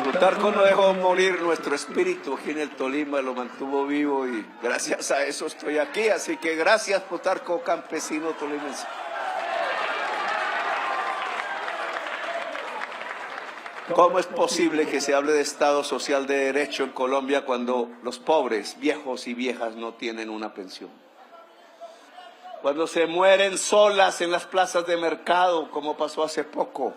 Plutarco no dejó morir nuestro espíritu aquí en el Tolima, lo mantuvo vivo y gracias a eso estoy aquí. Así que gracias, Plutarco, campesino tolimense. ¿Cómo es posible que se hable de Estado social de derecho en Colombia cuando los pobres, viejos y viejas, no tienen una pensión? Cuando se mueren solas en las plazas de mercado, como pasó hace poco.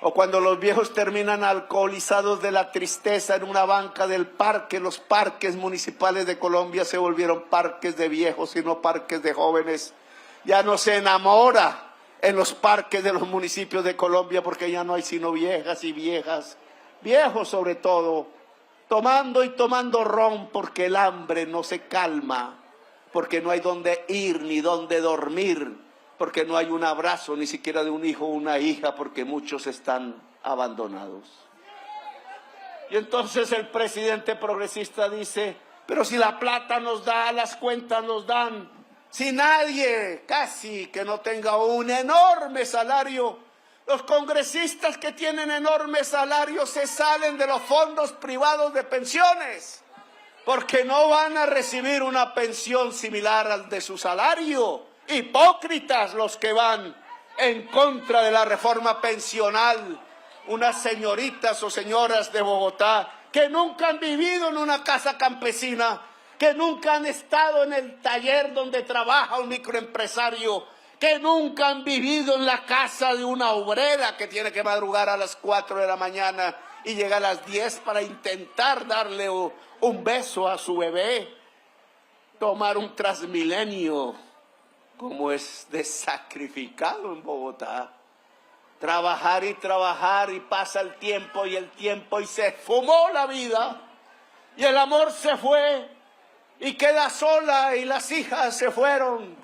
O cuando los viejos terminan alcoholizados de la tristeza en una banca del parque. Los parques municipales de Colombia se volvieron parques de viejos y no parques de jóvenes. Ya no se enamora en los parques de los municipios de Colombia, porque ya no hay sino viejas y viejas, viejos sobre todo, tomando y tomando ron, porque el hambre no se calma, porque no hay dónde ir ni dónde dormir, porque no hay un abrazo ni siquiera de un hijo o una hija, porque muchos están abandonados. Y entonces el presidente progresista dice, pero si la plata nos da, las cuentas nos dan, si nadie, casi que no tenga un enorme salario, los congresistas que tienen enormes salarios se salen de los fondos privados de pensiones, porque no van a recibir una pensión similar al de su salario. Hipócritas los que van en contra de la reforma pensional, unas señoritas o señoras de Bogotá que nunca han vivido en una casa campesina, que nunca han estado en el taller donde trabaja un microempresario, que nunca han vivido en la casa de una obrera que tiene que madrugar a las 4 de la mañana y llega a las 10 para intentar darle un beso a su bebé, tomar un Transmilenio, como es de sacrificado en Bogotá. Trabajar y pasa el tiempo y se esfumó la vida y el amor se fue y queda sola y las hijas se fueron,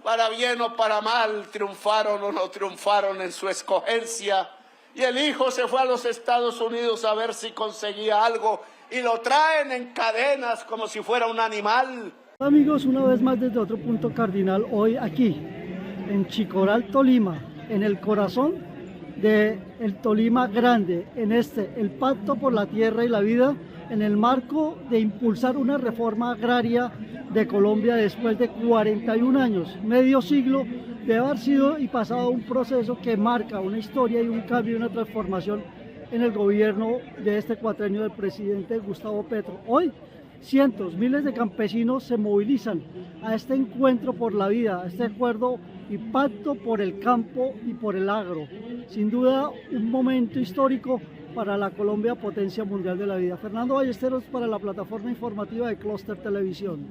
para bien o para mal, triunfaron o no triunfaron en su escogencia, y el hijo se fue a los Estados Unidos a ver si conseguía algo y lo traen en cadenas como si fuera un animal. Amigos, una vez más desde otro punto cardinal, hoy aquí en Chicoral, Tolima, en el corazón del Tolima grande, en el Pacto por la Tierra y la Vida, en el marco de impulsar una reforma agraria de Colombia después de 41 años, medio siglo de haber sido y pasado un proceso que marca una historia y un cambio y una transformación en el gobierno de este cuatrenio del presidente Gustavo Petro. Hoy cientos, miles de campesinos se movilizan a este encuentro por la vida, a este acuerdo y pacto por el campo y por el agro. Sin duda, un momento histórico para la Colombia, potencia mundial de la vida. Fernando Ballesteros para la plataforma informativa de Clúster Televisión.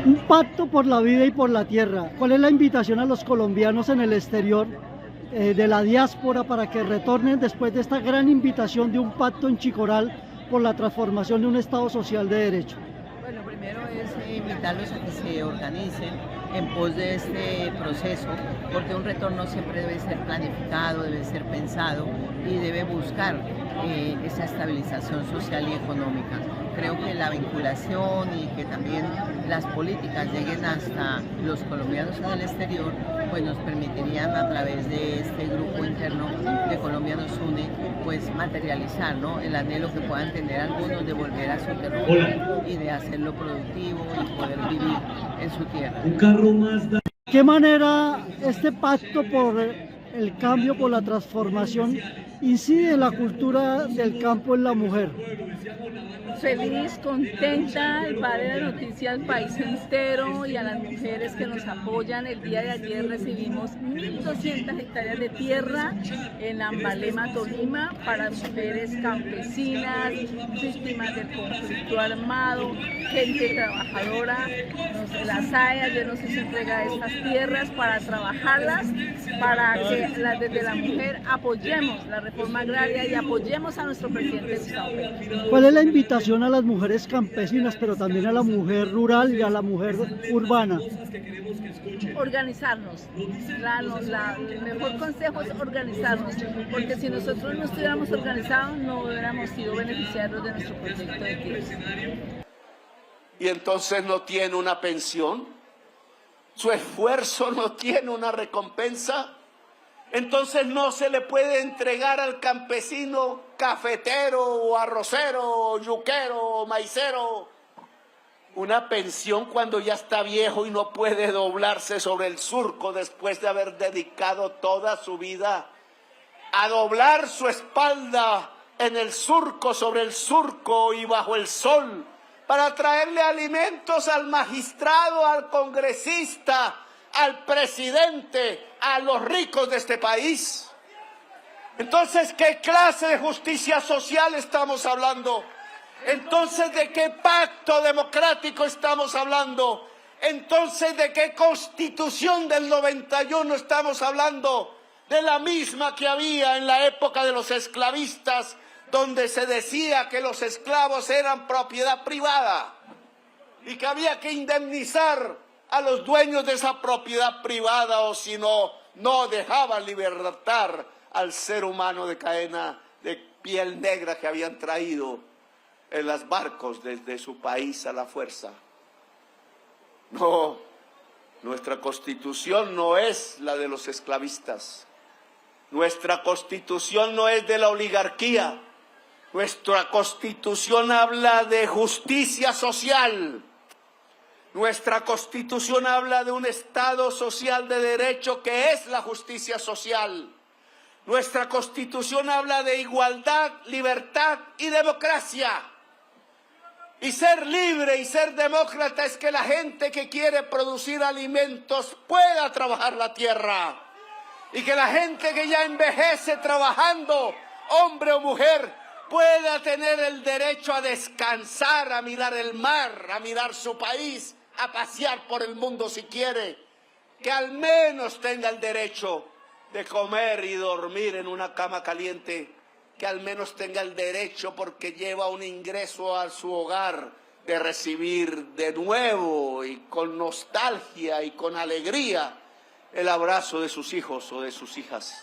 Un pacto por la vida y por la tierra. ¿Cuál es la invitación a los colombianos en el exterior de la diáspora para que retornen después de esta gran invitación de un pacto en Chicoral por la transformación de un Estado social de derecho? Bueno, primero es invitarlos a que se organicen en pos de este proceso, porque un retorno siempre debe ser planificado, debe ser pensado y debe buscar esa estabilización social y económica. Creo que la vinculación y que también las políticas lleguen hasta los colombianos en el exterior, pues nos permitirían a través de este grupo interno de Colombia Nos Une, pues materializar, ¿no?, el anhelo que puedan tener algunos de volver a su territorio y de hacerlo productivo y poder vivir en su tierra. ¿De qué manera este pacto por el cambio, por la transformación, incide en la cultura del campo en la mujer? Feliz, contenta, para dar la noticia al país entero y a las mujeres que nos apoyan. El día de ayer recibimos 1.200 hectáreas de tierra en Ambalema, Tolima, para mujeres campesinas, víctimas del conflicto armado, gente trabajadora. La SAE ayer nos hizo entrega de estas tierras para trabajarlas, para que desde la mujer apoyemos la reforma agraria y apoyemos a nuestro presidente Gustavo Petro. ¿Cuál es la invitación a las mujeres campesinas, pero también a la mujer rural y a la mujer urbana? Organizarnos. El mejor consejo es organizarnos, porque si nosotros no estuviéramos organizados no hubiéramos sido beneficiarios de nuestro proyecto de tierra. Y entonces no tiene una pensión, su esfuerzo no tiene una recompensa. Entonces no se le puede entregar al campesino cafetero o arrocero o yuquero o maicero una pensión cuando ya está viejo y no puede doblarse sobre el surco después de haber dedicado toda su vida a doblar su espalda en el surco, sobre el surco y bajo el sol, para traerle alimentos al magistrado, al congresista, al presidente, a los ricos de este país. Entonces, ¿qué clase de justicia social estamos hablando? Entonces, ¿de qué pacto democrático estamos hablando? Entonces, ¿de qué constitución del 91 estamos hablando? De la misma que había en la época de los esclavistas, donde se decía que los esclavos eran propiedad privada y que había que indemnizar a los dueños de esa propiedad privada, o si no, no dejaban libertar al ser humano de cadena de piel negra que habían traído en los barcos desde su país a la fuerza. No, nuestra constitución no es la de los esclavistas. Nuestra constitución no es de la oligarquía. Nuestra constitución habla de justicia social. Nuestra constitución habla de un Estado social de derecho que es la justicia social. Nuestra Constitución habla de igualdad, libertad y democracia. Y ser libre y ser demócrata es que la gente que quiere producir alimentos pueda trabajar la tierra. Y que la gente que ya envejece trabajando, hombre o mujer, pueda tener el derecho a descansar, a mirar el mar, a mirar su país, a pasear por el mundo si quiere. Que al menos tenga el derecho de comer y dormir en una cama caliente, que al menos tenga el derecho, porque lleva un ingreso a su hogar, de recibir de nuevo y con nostalgia y con alegría el abrazo de sus hijos o de sus hijas.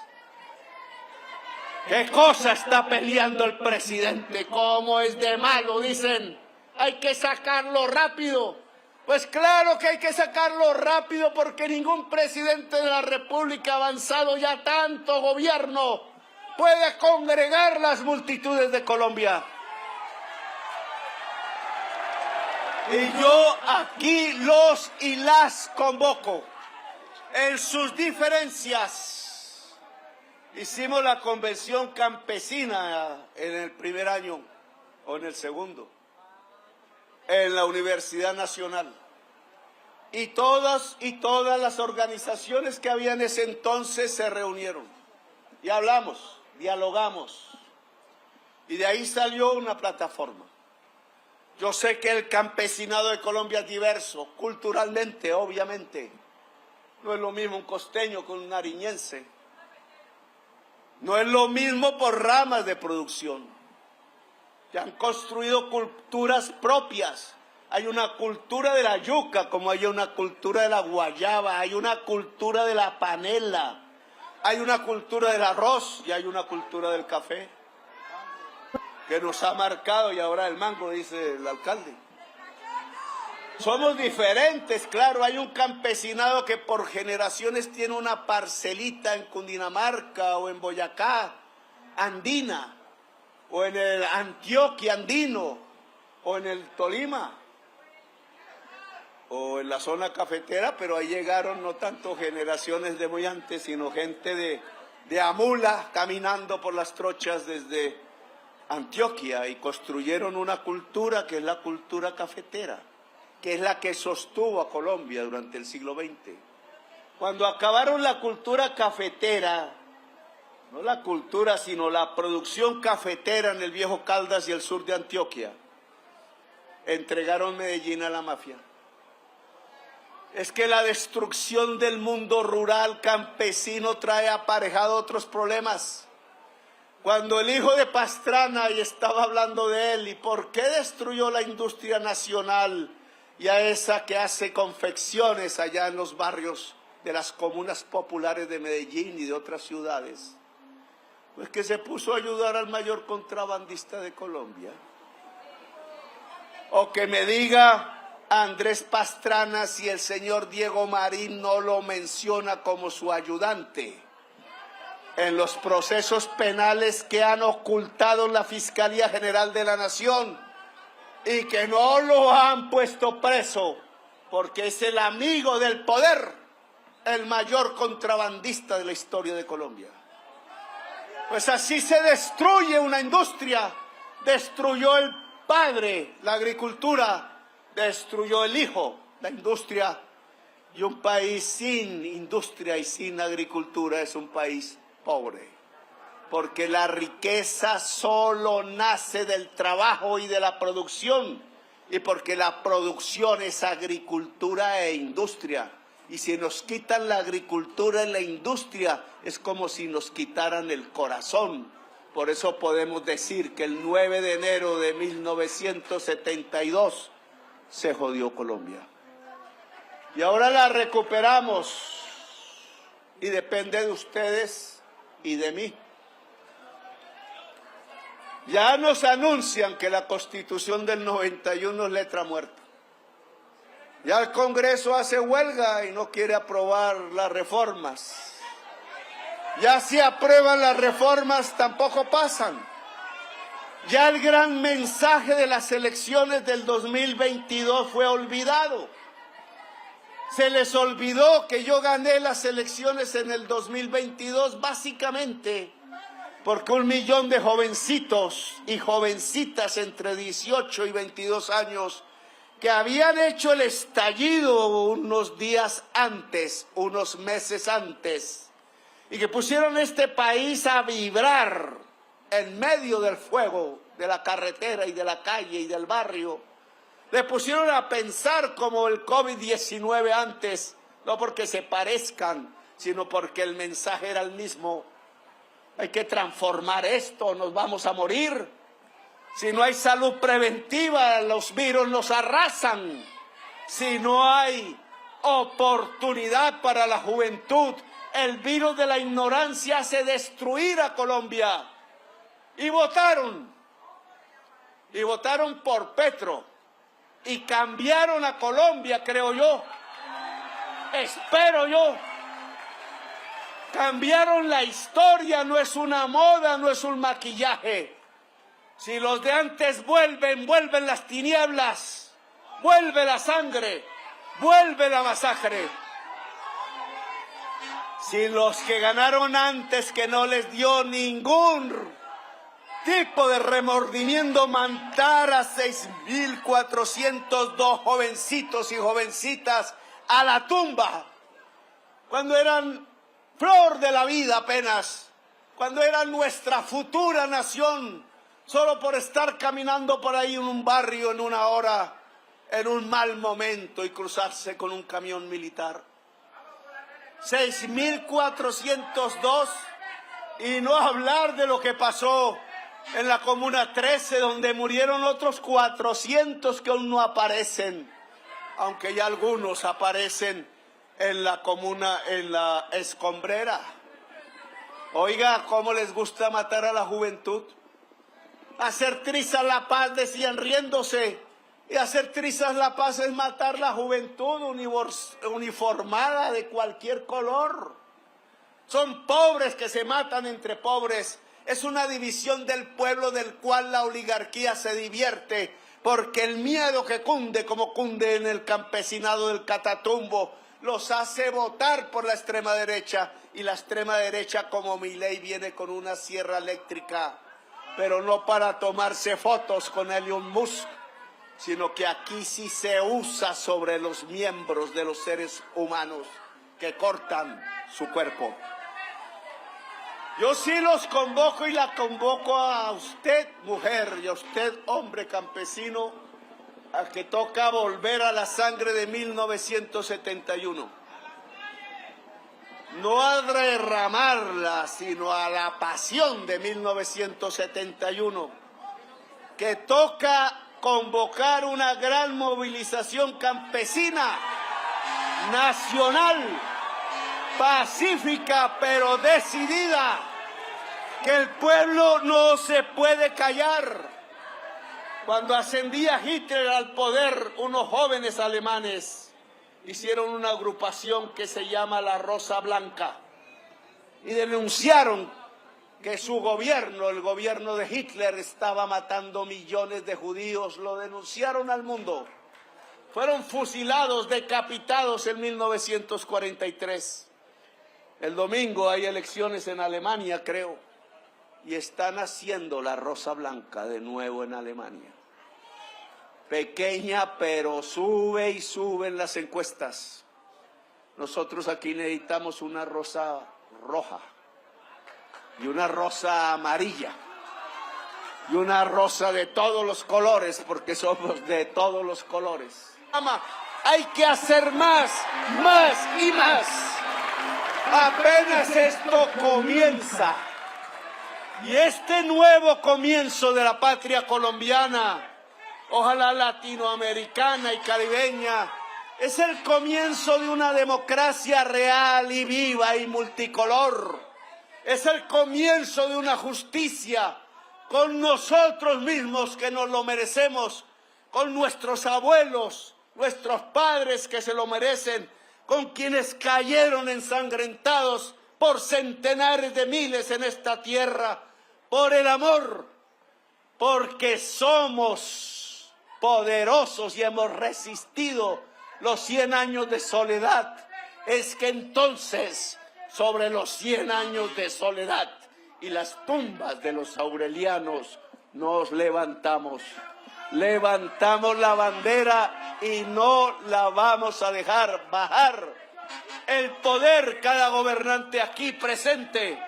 ¿Qué cosa está peleando el presidente? ¿Cómo es de malo? Dicen, hay que sacarlo rápido. Pues claro que hay que sacarlo rápido, porque ningún presidente de la República ha avanzado ya tanto gobierno puede congregar las multitudes de Colombia. Y yo aquí los y las convoco en sus diferencias. Hicimos la convención campesina en el primer año o en el segundo, en la Universidad Nacional. Y todas las organizaciones que había en ese entonces se reunieron. Y hablamos, dialogamos. Y de ahí salió una plataforma. Yo sé que el campesinado de Colombia es diverso, culturalmente, obviamente. No es lo mismo un costeño con un nariñense. No es lo mismo por ramas de producción. Ya han construido culturas propias. Hay una cultura de la yuca, como hay una cultura de la guayaba, hay una cultura de la panela, hay una cultura del arroz y hay una cultura del café, que nos ha marcado, y ahora el mango, dice el alcalde. Somos diferentes, claro. Hay un campesinado que por generaciones tiene una parcelita en Cundinamarca o en Boyacá, andina, o en el Antioquia andino, o en el Tolima, o en la zona cafetera, pero ahí llegaron no tanto generaciones de muy antes, sino gente de Amula caminando por las trochas desde Antioquia, y construyeron una cultura que es la cultura cafetera, que es la que sostuvo a Colombia durante el siglo XX. Cuando acabaron la cultura cafetera, no la cultura, sino la producción cafetera en el viejo Caldas y el sur de Antioquia, entregaron Medellín a la mafia. Es que la destrucción del mundo rural campesino trae aparejado otros problemas. Cuando el hijo de Pastrana, y estaba hablando de él, ¿y por qué destruyó la industria nacional y a esa que hace confecciones allá en los barrios de las comunas populares de Medellín y de otras ciudades? Pues que se puso a ayudar al mayor contrabandista de Colombia. O que me diga Andrés Pastrana si el señor Diego Marín no lo menciona como su ayudante en los procesos penales que han ocultado la Fiscalía General de la Nación, y que no lo han puesto preso porque es el amigo del poder, el mayor contrabandista de la historia de Colombia. Pues así se destruye una industria. Destruyó el padre la agricultura, destruyó el hijo la industria, y un país sin industria y sin agricultura es un país pobre, porque la riqueza solo nace del trabajo y de la producción, y porque la producción es agricultura e industria. Y si nos quitan la agricultura y la industria, es como si nos quitaran el corazón. Por eso podemos decir que el 9 de enero de 1972 se jodió Colombia. Y ahora la recuperamos, y depende de ustedes y de mí. Ya nos anuncian que la Constitución del 91 es letra muerta. Ya el Congreso hace huelga y no quiere aprobar las reformas. Ya si aprueban las reformas tampoco pasan. Ya el gran mensaje de las elecciones del 2022 fue olvidado. Se les olvidó que yo gané las elecciones en el 2022 básicamente porque 1 millón de jovencitos y jovencitas entre 18 y 22 años que habían hecho el estallido unos días antes, unos meses antes, y que pusieron este país a vibrar en medio del fuego de la carretera y de la calle y del barrio, le pusieron a pensar como el COVID-19 antes, no porque se parezcan, sino porque el mensaje era el mismo. Hay que transformar esto, nos vamos a morir. Si no hay salud preventiva, los virus nos arrasan. Si no hay oportunidad para la juventud, el virus de la ignorancia hace destruir a Colombia. Y votaron por Petro. Y cambiaron a Colombia, creo yo. Espero yo. Cambiaron la historia, no es una moda, no es un maquillaje. Si los de antes vuelven las tinieblas, vuelve la sangre, vuelve la masacre. Si los que ganaron antes, que no les dio ningún tipo de remordimiento, matar a 6.402 jovencitos y jovencitas a la tumba, cuando eran flor de la vida apenas, cuando eran nuestra futura nación, solo por estar caminando por ahí en un barrio en una hora, en un mal momento y cruzarse con un camión militar. 6.402, y no hablar de lo que pasó en la Comuna 13, donde murieron otros 400 que aún no aparecen, aunque ya algunos aparecen en la comuna, en la Escombrera. Oiga, ¿cómo les gusta matar a la juventud? Hacer trizas la paz, decían riéndose, y hacer trizas la paz es matar la juventud uniformada de cualquier color. Son pobres que se matan entre pobres. Es una división del pueblo del cual la oligarquía se divierte, porque el miedo que cunde, como cunde en el campesinado del Catatumbo, los hace votar por la extrema derecha, y la extrema derecha, como Milei, viene con una sierra eléctrica, pero no para tomarse fotos con Elon Musk, sino que aquí sí se usa sobre los miembros de los seres humanos que cortan su cuerpo. Yo sí los convoco, y la convoco a usted, mujer, y a usted, hombre campesino, a que toca volver a la sangre de 1971. No a derramarla, sino a la pasión de 1971, que toca convocar una gran movilización campesina, nacional, pacífica pero decidida, que el pueblo no se puede callar. Cuando ascendía Hitler al poder, unos jóvenes alemanes hicieron una agrupación que se llama la Rosa Blanca y denunciaron que su gobierno, el gobierno de Hitler, estaba matando millones de judíos. Lo denunciaron al mundo. Fueron fusilados, decapitados en 1943. El domingo hay elecciones en Alemania, creo, y están haciendo la Rosa Blanca de nuevo en Alemania. Pequeña, pero sube y suben las encuestas. Nosotros aquí necesitamos una rosa roja, y una rosa amarilla, y una rosa de todos los colores, porque somos de todos los colores. Hay que hacer más, más y más. Apenas esto comienza. Y este nuevo comienzo de la patria colombiana, ojalá latinoamericana y caribeña, es el comienzo de una democracia real y viva y multicolor. Es el comienzo de una justicia con nosotros mismos, que nos lo merecemos, con nuestros abuelos, nuestros padres que se lo merecen, con quienes cayeron ensangrentados por centenares de miles en esta tierra, por el amor, porque somos poderosos y hemos resistido los 100 años de soledad. Es que entonces, sobre los 100 años de soledad y las tumbas de los aurelianos, nos levantamos. Levantamos la bandera y no la vamos a dejar bajar. El poder, cada gobernante aquí presente,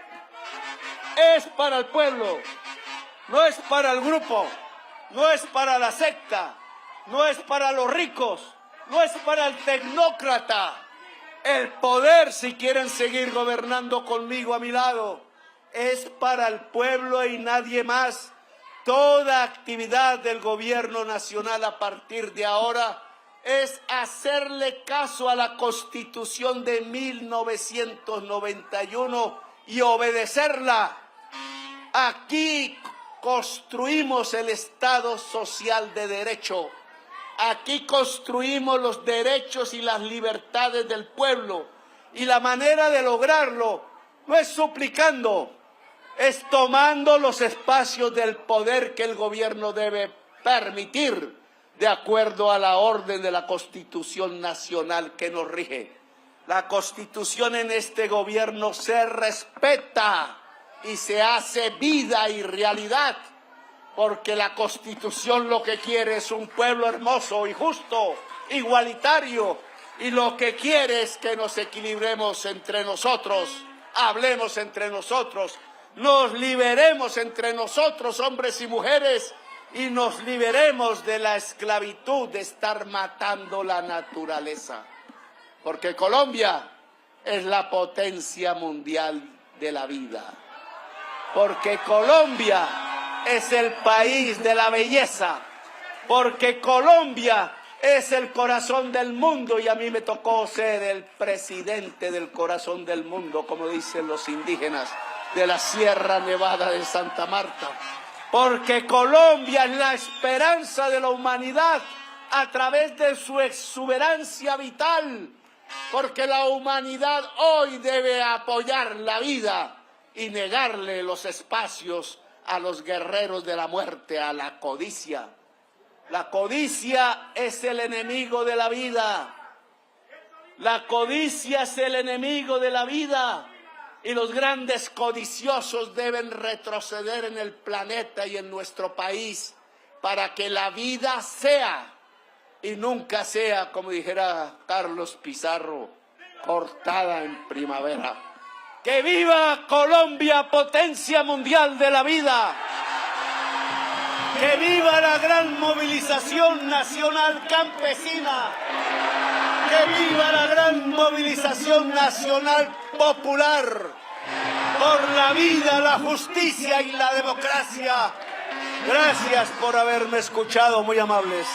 es para el pueblo, no es para el grupo, no es para la secta, no es para los ricos, no es para el tecnócrata. El poder, si quieren seguir gobernando conmigo a mi lado, es para el pueblo y nadie más. Toda actividad del gobierno nacional a partir de ahora es hacerle caso a la Constitución de 1991 y obedecerla. Aquí construimos el Estado social de derecho. Aquí construimos los derechos y las libertades del pueblo. Y la manera de lograrlo no es suplicando, es tomando los espacios del poder que el gobierno debe permitir de acuerdo a la orden de la Constitución Nacional que nos rige. La Constitución en este gobierno se respeta y se hace vida y realidad, porque la Constitución lo que quiere es un pueblo hermoso y justo, igualitario, y lo que quiere es que nos equilibremos entre nosotros, hablemos entre nosotros, nos liberemos entre nosotros, hombres y mujeres, y nos liberemos de la esclavitud de estar matando la naturaleza. Porque Colombia es la potencia mundial de la vida. Porque Colombia es el país de la belleza. Porque Colombia es el corazón del mundo y a mí me tocó ser el presidente del corazón del mundo, como dicen los indígenas de la Sierra Nevada de Santa Marta. Porque Colombia es la esperanza de la humanidad a través de su exuberancia vital. Porque la humanidad hoy debe apoyar la vida y negarle los espacios a los guerreros de la muerte, a la codicia. La codicia es el enemigo de la vida. La codicia es el enemigo de la vida. Y los grandes codiciosos deben retroceder en el planeta y en nuestro país para que la vida sea y nunca sea, como dijera Carlos Pizarro, cortada en primavera. ¡Que viva Colombia, potencia mundial de la vida! ¡Que viva la gran movilización nacional campesina! ¡Que viva la gran movilización nacional popular por la vida, la justicia y la democracia! Gracias por haberme escuchado, muy amables.